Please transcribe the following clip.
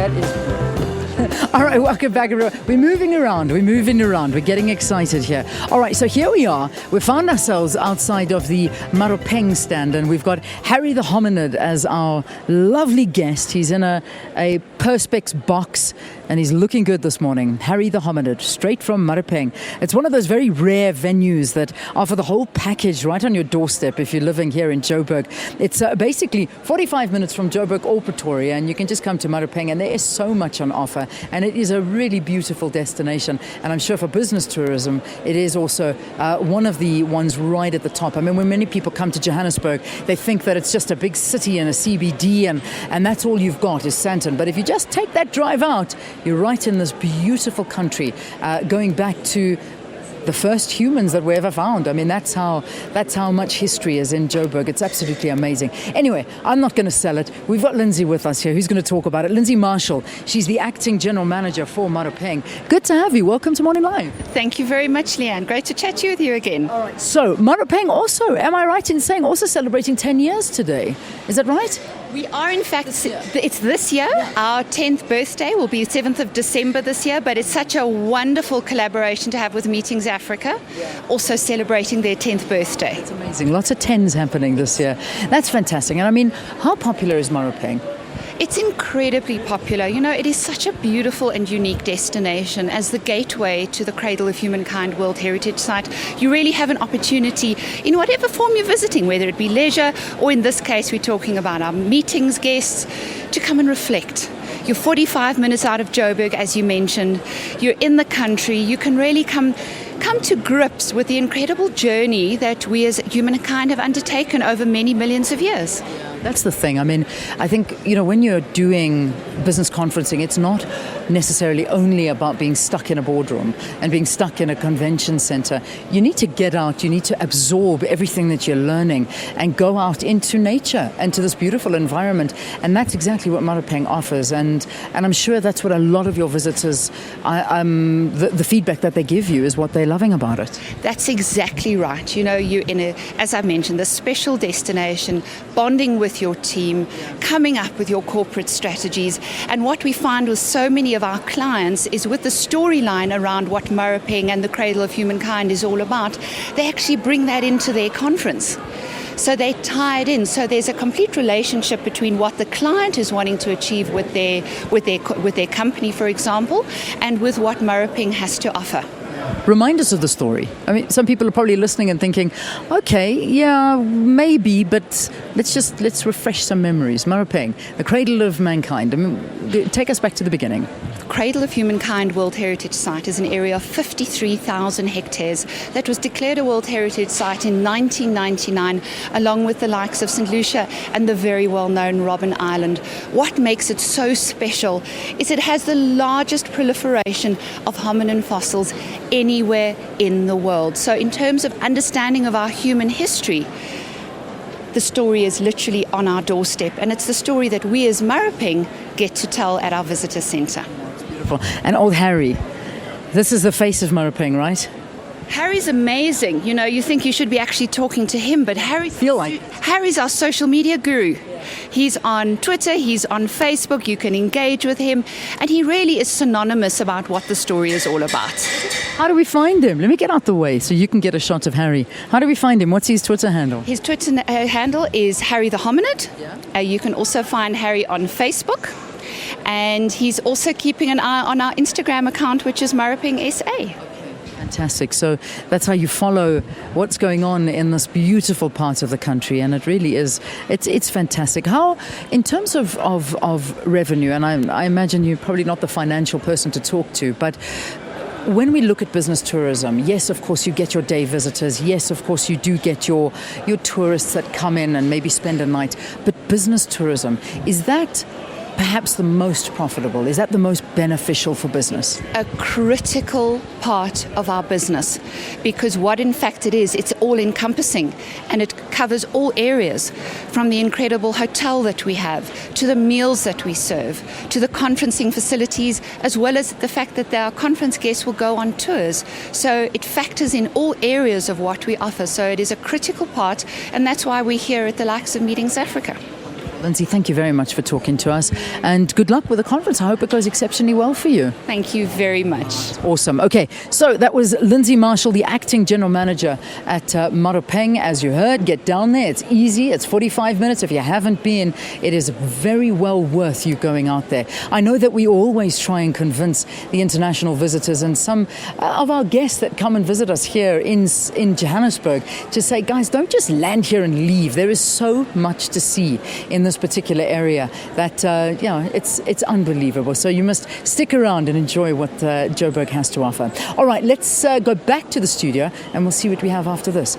That is. All right, welcome back, everyone. We're moving around. We're getting excited here. All right, so here we are. We found ourselves outside of the Maropeng stand, and we've got Harry the Hominid as our lovely guest. He's in a Perspex box, and he's looking good this morning. Harry the Hominid, straight from Maropeng. It's one of those very rare venues that offer the whole package right on your doorstep if you're living here in Joburg. It's basically 45 minutes from Joburg or Pretoria, and you can just come to Maropeng, and there is so much on offer. And it is a really beautiful destination. And I'm sure for business tourism, it is also one of the ones right at the top. I mean, when many people come to Johannesburg, they think that it's just a big city and a CBD, and that's all you've got is Sandton. But if you just take that drive out, you're right in this beautiful country, going back to the first humans that we ever found. I mean, that's how much history is in Joburg. It's absolutely amazing. Anyway, I'm not going to sell it. We've got Lindsay with us here who's going to talk about it. Lindsay Marshall, she's the acting general manager for Maropeng. Good to have you. Welcome to Morning Live. Thank you very much, Leanne. Great to chat with you again. All right. So, Maropeng also, am I right in saying, also celebrating 10 years today? Is that right? We are, in fact, it's this year. Our 10th birthday will be 7th of December this year, but it's such a wonderful collaboration to have with Meetings Africa, also celebrating their 10th birthday. It's amazing. Lots of 10s happening this year. That's fantastic. And I mean, how popular is Maropeng? It's incredibly popular. You know, it is such a beautiful and unique destination. As the gateway to the Cradle of Humankind World Heritage Site, you really have an opportunity in whatever form you're visiting, whether it be leisure or in this case we're talking about our meetings guests, to come and reflect. You're 45 minutes out of Joburg, as you mentioned. You're in the country. You can really come to grips with the incredible journey that we as humankind have undertaken over many millions of years. That's the thing. I mean, I think, you know, when you're doing business conferencing, it's not necessarily only about being stuck in a boardroom and being stuck in a convention center. You need to get out, you need to absorb everything that you're learning and go out into nature and to this beautiful environment. And that's exactly what Maropeng offers. And I'm sure that's what a lot of your visitors, the feedback that they give you is what they're loving about it. That's exactly right. You know, you're in as I mentioned, this special destination, bonding with your team, coming up with your corporate strategies. And what we find with so many of our clients is with the storyline around what Maropeng and the Cradle of Humankind is all about, they actually bring that into their conference. So they tie it in. So there's a complete relationship between what the client is wanting to achieve with their company, for example, and with what Maropeng has to offer. Remind us of the story. I mean, some people are probably listening and thinking, okay, yeah, maybe, but let's refresh some memories. Maropeng, the Cradle of Mankind. I mean, take us back to the beginning. The Cradle of Humankind World Heritage Site is an area of 53,000 hectares that was declared a World Heritage Site in 1999, along with the likes of St. Lucia and the very well-known Robben Island. What makes it so special is it has the largest proliferation of hominin fossils anywhere in the world. So in terms of understanding of our human history, the story is literally on our doorstep, and it's the story that we as Maropeng get to tell at our visitor centre. That's beautiful. And old Harry, this is the face of Maropeng, right? Harry's amazing. You know, you think you should be actually talking to him, but Harry's our social media guru. He's on Twitter, he's on Facebook, you can engage with him, and he really is synonymous about what the story is all about. How do we find him? Let me get out the way so you can get a shot of Harry. How do we find him? What's his Twitter handle? His Twitter handle is Harry the Hominid. Yeah. You can also find Harry on Facebook, and he's also keeping an eye on our Instagram account, which is Maropeng SA. Fantastic. So that's how you follow what's going on in this beautiful part of the country, and it really is, it's fantastic. How, in terms of revenue, and I imagine you're probably not the financial person to talk to, but when we look at business tourism, yes, of course, you get your day visitors. Yes, of course, you do get your tourists that come in and maybe spend a night. But business tourism, is that perhaps the most profitable? Is that the most beneficial for business? A critical part of our business, because what in fact it is, it's all encompassing, and it covers all areas, from the incredible hotel that we have, to the meals that we serve, to the conferencing facilities, as well as the fact that our conference guests will go on tours. So it factors in all areas of what we offer. So it is a critical part, and that's why we're here at the likes of Meetings Africa. Lindsay, thank you very much for talking to us, and good luck with the conference. I hope it goes exceptionally well for you. Thank you very much. Awesome. Okay, so that was Lindsay Marshall, the acting general manager at Maropeng. As you heard, get down there. It's easy. It's 45 minutes. If you haven't been, it is very well worth you going out there. I know that we always try and convince the international visitors and some of our guests that come and visit us here in Johannesburg to say, guys, don't just land here and leave. There is so much to see in this particular area that it's unbelievable. So you must stick around and enjoy what Joburg has to offer. All right, let's go back to the studio and we'll see what we have after this.